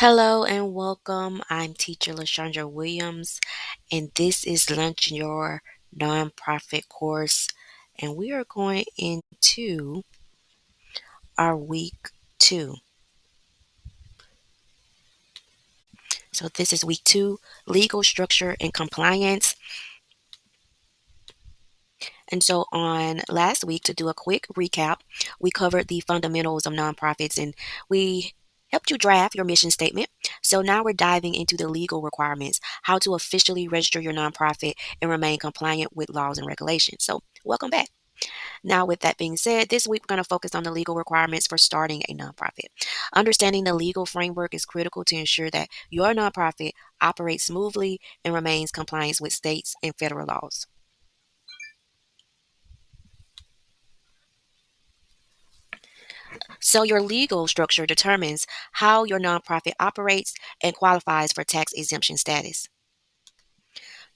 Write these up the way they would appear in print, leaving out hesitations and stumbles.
Hello and welcome. I'm teacher Lashandra Williams, and this is Lunch Your Nonprofit course. And we are going into our week two. So, this is week two, legal structure and compliance. And so, on last week, to do a quick recap, we covered the fundamentals of nonprofits and we helped you draft your mission statement. So, now we're diving into the legal requirements, how to officially register your nonprofit and remain compliant with laws and regulations. So, welcome back. Now, with that being said, this week we're going to focus on the legal requirements for starting a nonprofit. Understanding the legal framework is critical to ensure that your nonprofit operates smoothly and remains compliant with states and federal laws. So, your legal structure determines how your nonprofit operates and qualifies for tax exemption status.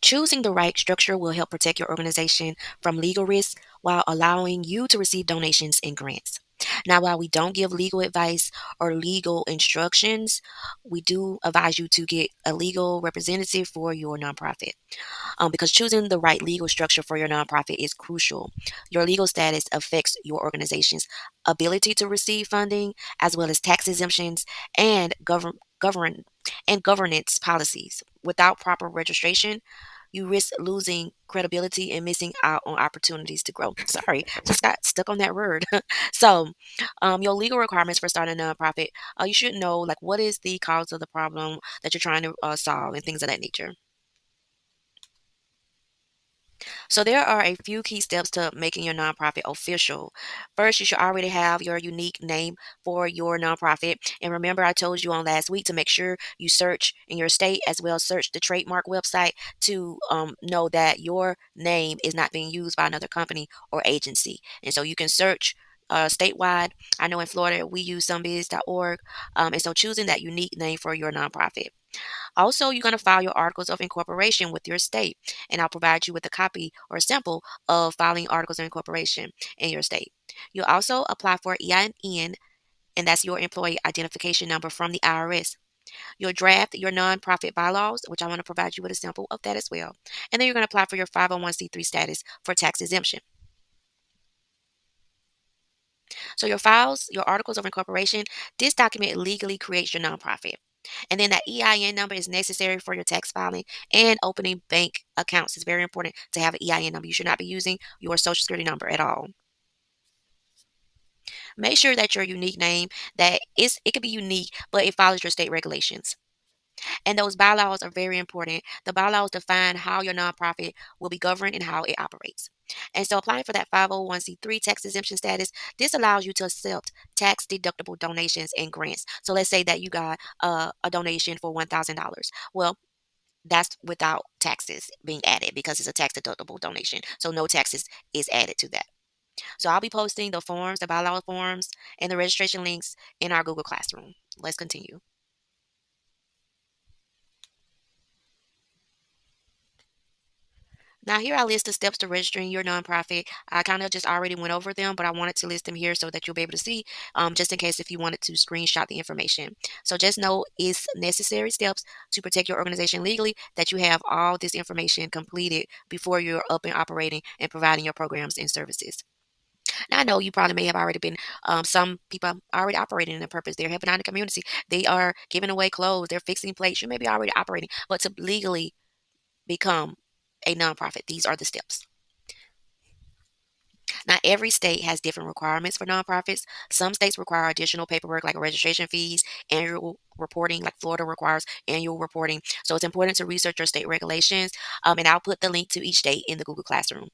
Choosing the right structure will help protect your organization from legal risks while allowing you to receive donations and grants. Now, while we don't give legal advice or legal instructions, we do advise you to get a legal representative for your nonprofit because choosing the right legal structure for your nonprofit is crucial. Your legal status affects your organization's ability to receive funding, as well as tax exemptions and governance policies. Without proper registration, you risk losing credibility and missing out on opportunities to grow. Sorry, just got stuck on that word. Your legal requirements for starting a nonprofit, you should know like what is the cause of the problem that you're trying to solve and things of that nature. So there are a few key steps to making your nonprofit official. First, you should already have your unique name for your nonprofit. And remember, I told you on last week to make sure you search in your state as well as search the trademark website to know that your name is not being used by another company or agency. And so you can search statewide. I know in Florida we use somebiz.org. And so choosing that unique name for your nonprofit. Also, you're going to file your articles of incorporation with your state, and I'll provide you with a copy or a sample of filing articles of incorporation in your state. You'll also apply for EIN, and that's your employee identification number from the IRS. You'll draft your nonprofit bylaws, which I want to provide you with a sample of that as well. And then you're going to apply for your 501c3 status for tax exemption. So your files, your articles of incorporation, this document legally creates your nonprofit. And then that EIN number is necessary for your tax filing and opening bank accounts. It's very important to have an EIN number. You should not be using your social security number at all. Make sure that your unique name that is it could be unique, but it follows your state regulations. And those bylaws are very important. The bylaws define how your nonprofit will be governed and how it operates. And so applying for that 501c3 tax exemption status, this allows you to accept tax deductible donations and grants. So let's say that you got a donation for $1,000. Well, that's without taxes being added because it's a tax deductible donation. So no taxes is added to that. So I'll be posting the forms, the bylaw forms, and the registration links in our Google Classroom. Let's continue. Now, here I list the steps to registering your nonprofit. I kind of just already went over them, but I wanted to list them here so that you'll be able to see, just in case if you wanted to screenshot the information. So just know it's necessary steps to protect your organization legally that you have all this information completed before you're up and operating and providing your programs and services. Now, I know you probably may have already been, some people are already operating in a purpose. They're helping out in the community. They are giving away clothes. They're fixing plates. You may be already operating, but to legally become a nonprofit, these are the steps. Now, every state has different requirements for nonprofits. Some states require additional paperwork like registration fees, annual reporting, like Florida requires annual reporting. So it's important to research your state regulations. And I'll put the link to each state in the Google Classroom.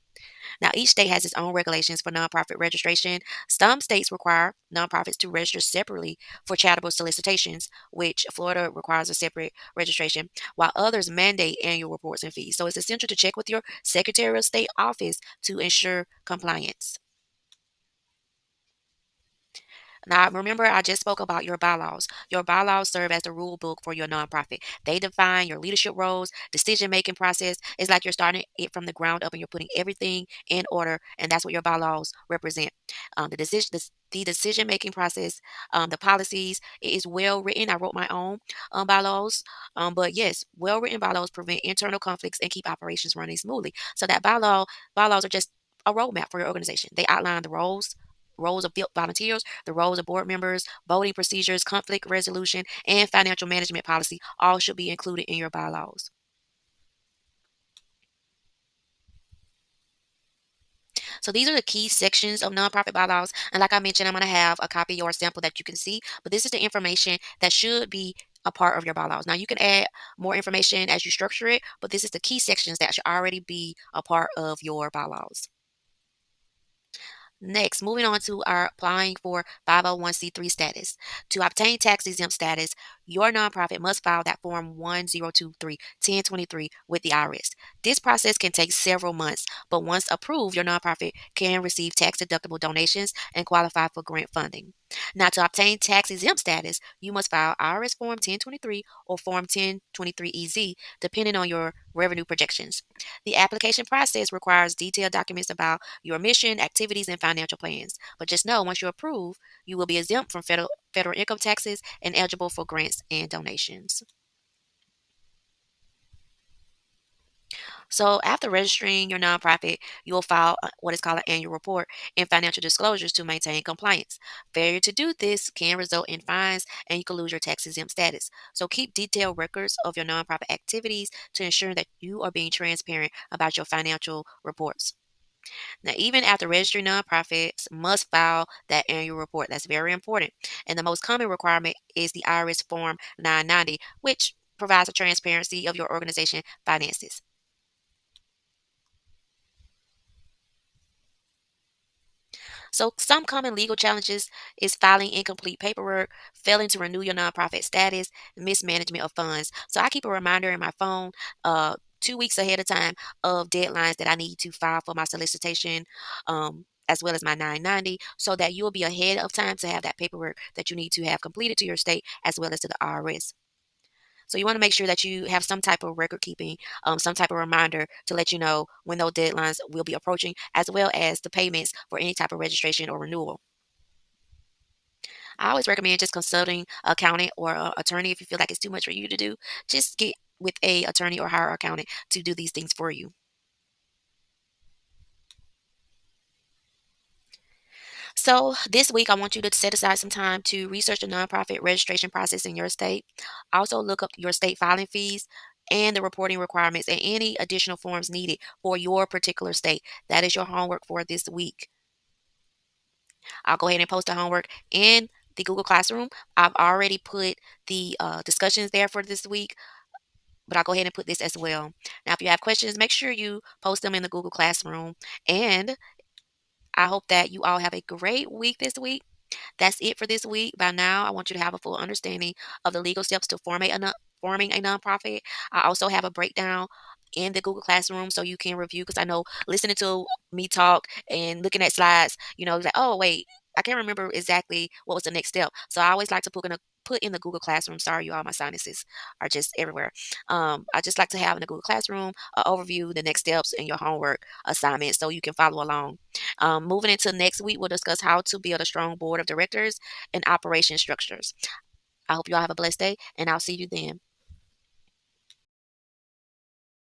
Now, each state has its own regulations for nonprofit registration. Some states require nonprofits to register separately for charitable solicitations, which Florida requires a separate registration, while others mandate annual reports and fees. So it's essential to check with your Secretary of State office to ensure compliance. Now, remember, I just spoke about your bylaws. Your bylaws serve as the rule book for your nonprofit. They define your leadership roles, decision making process. It's like you're starting it from the ground up and you're putting everything in order, and that's what your bylaws represent. The decision making process, the policies, it is well written. I wrote my own bylaws, but yes, well written bylaws prevent internal conflicts and keep operations running smoothly. So that bylaws are just a roadmap for your organization. They outline the roles of volunteers, the roles of board members, voting procedures, conflict resolution, and financial management policy all should be included in your bylaws. So these are the key sections of nonprofit bylaws. And like I mentioned, I'm going to have a copy or a sample that you can see, but this is the information that should be a part of your bylaws. Now you can add more information as you structure it, but this is the key sections that should already be a part of your bylaws. Next, moving on to our applying for 501c3 status. To obtain tax exempt status, your nonprofit must file that Form 1023-1023 with the IRS. This process can take several months, but once approved, your nonprofit can receive tax deductible donations and qualify for grant funding. Now, to obtain tax exempt status, you must file IRS Form 1023 or Form 1023EZ, depending on your revenue projections. The application process requires detailed documents about your mission, activities, and financial plans. But just know once you're approved, you will be exempt from federal income taxes and eligible for grants and donations. So, after registering your nonprofit, you will file what is called an annual report and financial disclosures to maintain compliance. Failure to do this can result in fines and you can lose your tax exempt status. So, keep detailed records of your nonprofit activities to ensure that you are being transparent about your financial reports. Now, even after registering, nonprofits must file that annual report. That's very important. And the most common requirement is the IRS Form 990, which provides a transparency of your organization finances. So, some common legal challenges is filing incomplete paperwork, failing to renew your nonprofit status, mismanagement of funds. So, I keep a reminder in my phone 2 weeks ahead of time of deadlines that I need to file for my solicitation. As well as my 990, so that you will be ahead of time to have that paperwork that you need to have completed to your state as well as to the IRS. So you want to make sure that you have some type of record keeping, some type of reminder to let you know when those deadlines will be approaching, as well as the payments for any type of registration or renewal. I always recommend just consulting an accountant or an attorney if you feel like it's too much for you to do. Just get with a attorney or hire an accountant to do these things for you. So this week, I want you to set aside some time to research the nonprofit registration process in your state. Also, look up your state filing fees and the reporting requirements and any additional forms needed for your particular state. That is your homework for this week. I'll go ahead and post the homework in the Google Classroom. I've already put the discussions there for this week, but I'll go ahead and put this as well. Now, if you have questions, make sure you post them in the Google Classroom. And I hope that you all have a great week this week. That's it for this week. By now, I want you to have a full understanding of the legal steps to forming a nonprofit. I also have a breakdown in the Google Classroom so you can review because I know listening to me talk and looking at slides, like, oh wait, I can't remember exactly what was the next step. So I always like to put in the Google Classroom. Sorry, you all, my sinuses are just everywhere. I just like to have in the Google Classroom an overview, the next steps, and your homework assignment so you can follow along. Moving into next week, we'll discuss how to build a strong board of directors and operation structures. I hope you all have a blessed day, and I'll see you then.